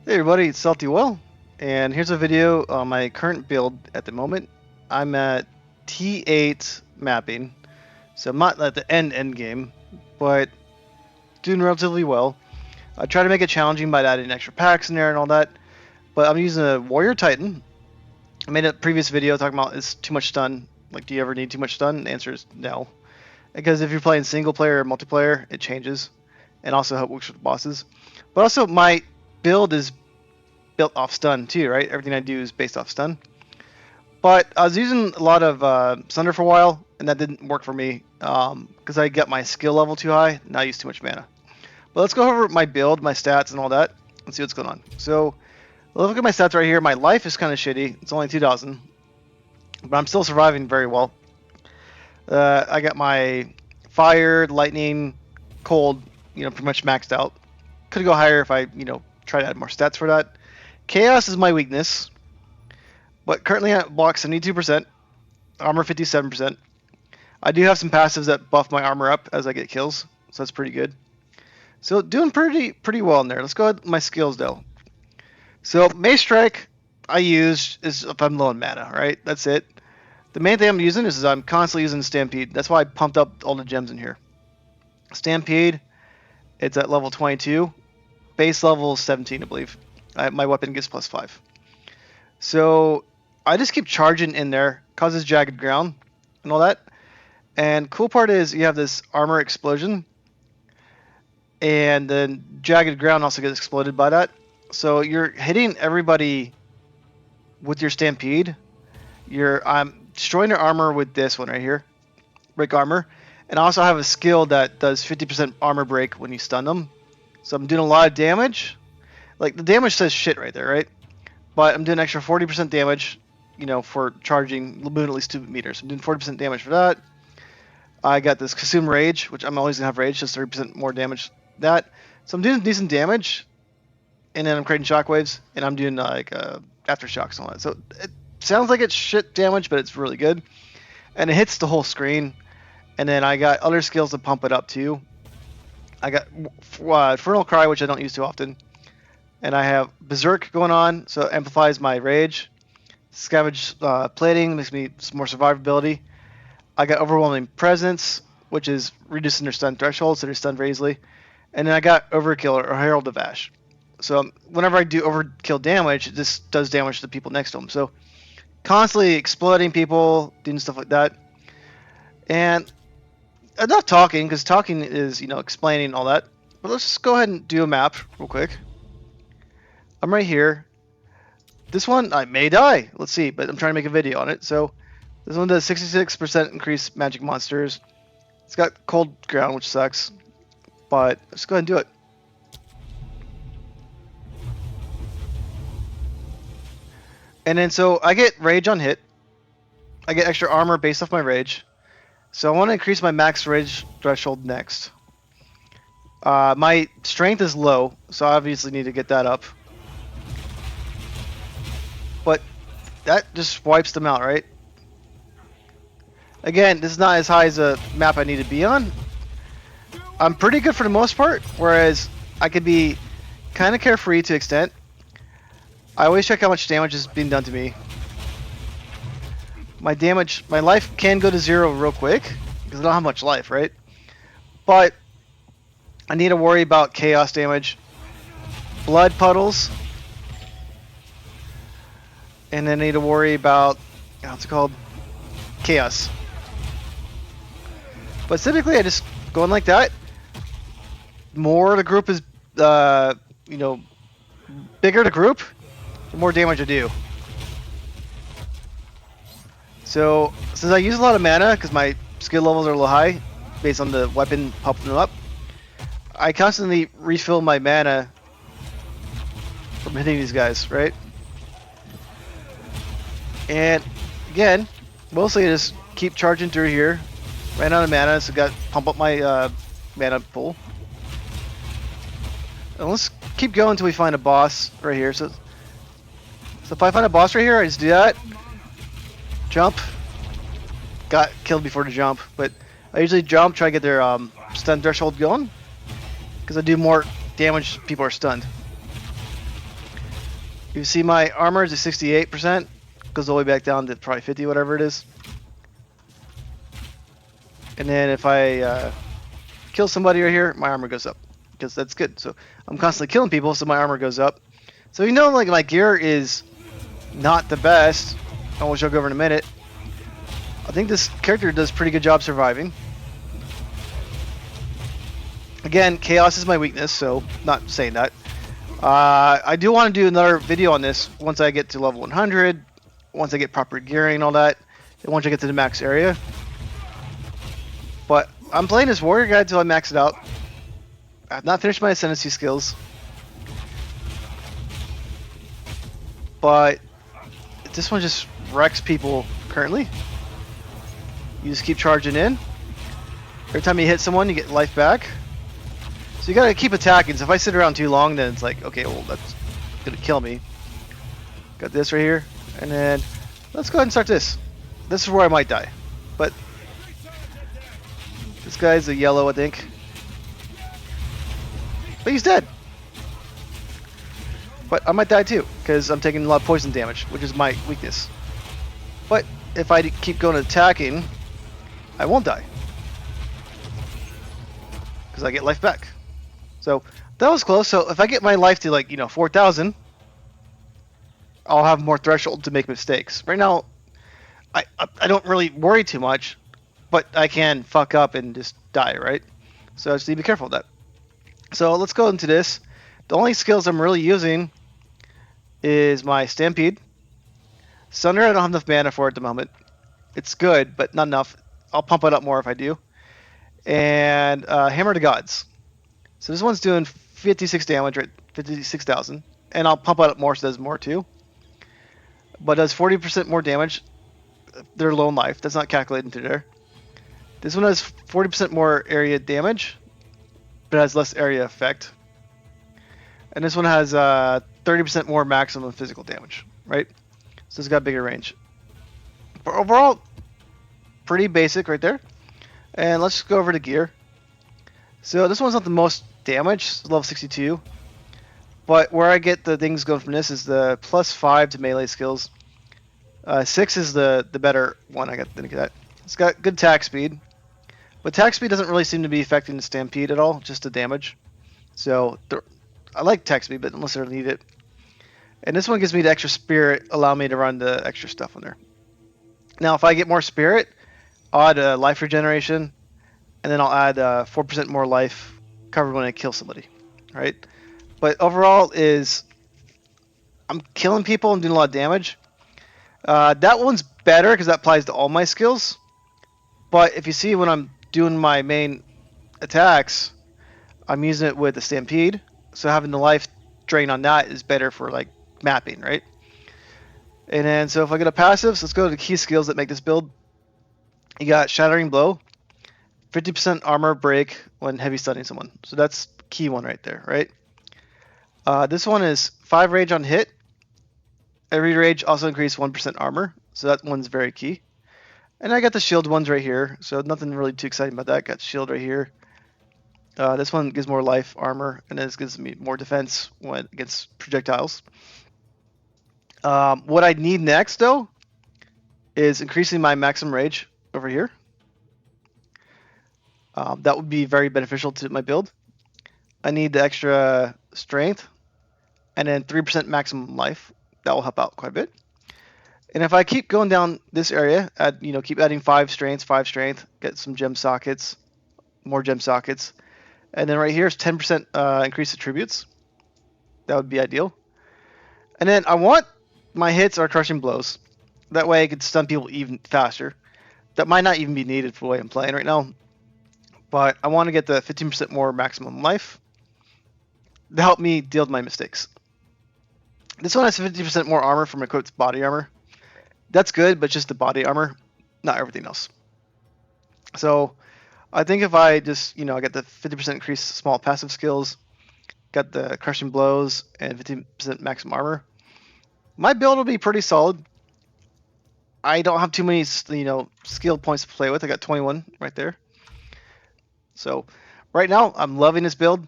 Hey everybody, it's Salty Well, and here's a video on my current build at the moment. I'm at T8 mapping, so I'm not at the end game, but doing relatively well. I try to make it challenging by adding extra packs in there and all that, but I'm using a Warrior Titan. I made a previous video talking about is too much stun. Like, do you ever need too much stun? The answer is no, because if you're playing single player or multiplayer, it changes, and also how it works with bosses. But also, my build is built off stun too, right? Everything I do is based off stun. But I was using a lot of Sunder for a while, and that didn't work for me because I got my skill level too high, and I used too much mana. But let's go over my build, my stats, and all that, and see what's going on. So look at my stats right here. My life is kind of shitty. It's only 2,000, but I'm still surviving very well. I got my fire, lightning, cold, pretty much maxed out. Could go higher if I, try to add more stats for that. Chaos is my weakness, but currently I block 72%, armor 57%. I do have some passives that buff my armor up as I get kills, so that's pretty good. So doing pretty well in there. Let's go with my skills though. So Mace Strike I use is if I'm low on mana, right? That's it. The main thing I'm using is I'm constantly using Stampede. That's why I pumped up all the gems in here. Stampede, it's at level 22. Base level 17, I believe. My weapon gets +5. So I just keep charging in there, causes jagged ground and all that. And cool part is you have this armor explosion, and then jagged ground also gets exploded by that. So you're hitting everybody with your Stampede. I'm destroying their armor with this one right here, break armor. And I also have a skill that does 50% armor break when you stun them. So I'm doing a lot of damage. Like, the damage says shit right there, right? But I'm doing extra 40% damage, for charging moving at least 2 meters. I'm doing 40% damage for that. I got this Consume Rage, which I'm always going to have Rage, just 30% more damage that. So I'm doing decent damage, and then I'm creating shockwaves, and I'm doing, aftershocks and all that. So it sounds like it's shit damage, but it's really good. And it hits the whole screen. And then I got other skills to pump it up, too. I got Infernal Cry, which I don't use too often. And I have Berserk going on, so it amplifies my rage. Scavenge Plating makes me some more survivability. I got Overwhelming Presence, which is reducing their stun threshold, so they're stunned very easily. And then I got Overkill or Herald of Ash. So whenever I do overkill damage, it just does damage to the people next to them. So constantly exploding people, doing stuff like that. And enough talking, because talking is, explaining all that. But let's just go ahead and do a map real quick. I'm right here. This one, I may die. Let's see, but I'm trying to make a video on it. So this one does 66% increase magic monsters. It's got cold ground, which sucks. But let's go ahead and do it. And then so I get rage on hit. I get extra armor based off my rage. So I want to increase my max rage threshold next. My strength is low, so I obviously need to get that up. But that just wipes them out, right? Again, this is not as high as a map I need to be on. I'm pretty good for the most part, whereas I could be kind of carefree to an extent. I always check how much damage is being done to me. My life can go to 0 real quick, because I don't have much life, right? But I need to worry about chaos damage, blood puddles, and then I need to worry about, what's it called? Chaos. But typically I just go in like that. More the group is, bigger the group, the more damage I do. So, since I use a lot of mana, because my skill levels are a little high, based on the weapon pumping them up, I constantly refill my mana from hitting these guys, right? And, again, mostly I just keep charging through here. Ran out of mana, so got pump up my mana pool. And let's keep going until we find a boss right here. So if I find a boss right here, I just do that. Jump. Got killed before the jump, but I usually jump, try to get their stun threshold going, because I do more damage if people are stunned. You see my armor is at 68%. Goes all the way back down to probably 50, whatever it is. And then if I kill somebody right here, my armor goes up. Because that's good. So I'm constantly killing people, so my armor goes up. So you know, like, my gear is not the best, which I'll go over in a minute. I think this character does a pretty good job surviving. Again, chaos is my weakness, so not saying that. I do want to do another video on this once I get to level 100, once I get proper gearing and all that, and once I get to the max area. But I'm playing this warrior guy until I max it out. I've not finished my ascendancy skills. But this one just wrecks people currently. You just keep charging in. Every time you hit someone, you get life back. So you gotta keep attacking. So if I sit around too long, then it's like, okay, well, that's gonna kill me. Got this right here. And then let's go ahead and start this. This is where I might die. But this guy's a yellow, I think. But he's dead. But I might die too, because I'm taking a lot of poison damage, which is my weakness. But if I keep going attacking, I won't die. Because I get life back. So that was close. So if I get my life to, like, 4,000, I'll have more threshold to make mistakes. Right now, I don't really worry too much, but I can fuck up and just die, right? So I just need to be careful of that. So let's go into this. The only skills I'm really using is my Stampede. Sunder, I don't have enough mana for at the moment. It's good, but not enough. I'll pump it up more if I do. And Hammer to Gods. So this one's doing 56 damage, right? 56,000. And I'll pump it up more so it does more too. But does 40% more damage. They're low in life. That's not calculated into there. This one has 40% more area damage, but has less area effect. And this one has 30% more maximum physical damage, right? So it's got bigger range. But overall, pretty basic right there. And let's just go over to gear. So this one's not the most damage, it's level 62. But where I get the things going from this is the +5 to melee skills. 6 is the better one I got. That. It's got good attack speed. But attack speed doesn't really seem to be affecting the Stampede at all, just the damage. So I like attack speed, but unless I need it. And this one gives me the extra spirit, allow me to run the extra stuff on there. Now if I get more spirit, I'll add life regeneration, and then I'll add 4% more life covered when I kill somebody, right? But overall is I'm killing people and doing a lot of damage. That one's better because that applies to all my skills. But if you see when I'm doing my main attacks, I'm using it with the Stampede. So having the life drain on that is better for, like, mapping, right? And then so if I go to passives, let's go to the key skills that make this build. You got Shattering Blow, 50% armor break when heavy stunning someone. So that's key one right there, right? This one is 5 rage on hit. Every rage also increases 1% armor. So that one's very key. And I got the shield ones right here. So nothing really too exciting about that. Got shield right here. This one gives more life, armor, and this gives me more defense when against projectiles. What I need next, though, is increasing my maximum rage over here. That would be very beneficial to my build. I need the extra strength, and then 3% maximum life. That will help out quite a bit. And if I keep going down this area, keep adding 5 strength, get some gem sockets, more gem sockets. And then right here is 10% increased attributes. That would be ideal. And then I want my hits are crushing blows. That way I could stun people even faster. That might not even be needed for the way I'm playing right now. But I want to get the 15% more maximum life to help me deal with my mistakes. This one has 50% more armor from equipped body armor. That's good, but just the body armor, not everything else. So I think if I just, I get the 50% increased small passive skills, got the crushing blows, and 50% maximum armor, my build will be pretty solid. I don't have too many, skill points to play with. I got 21 right there. So right now, I'm loving this build.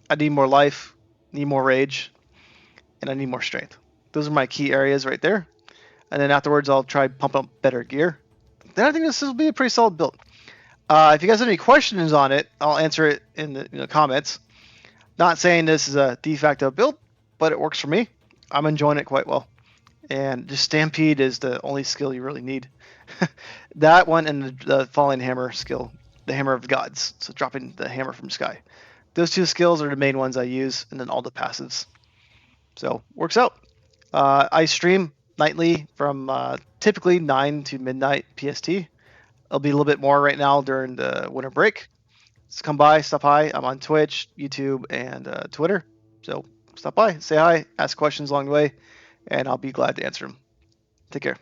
I need more life, need more rage, and I need more strength. Those are my key areas right there. And then afterwards, I'll try pump up better gear. Then I think this will be a pretty solid build. If you guys have any questions on it, I'll answer it in the comments. Not saying this is a de facto build, but it works for me. I'm enjoying it quite well. And just Stampede is the only skill you really need. That one and the Falling Hammer skill, the Hammer of Gods, so dropping the hammer from sky. Those two skills are the main ones I use, and then all the passives. So works out. I stream nightly from typically 9 to midnight PST. It'll be a little bit more right now during the winter break. So come by, stop by. I'm on Twitch, YouTube, and Twitter. So stop by, say hi, ask questions along the way, and I'll be glad to answer them. Take care.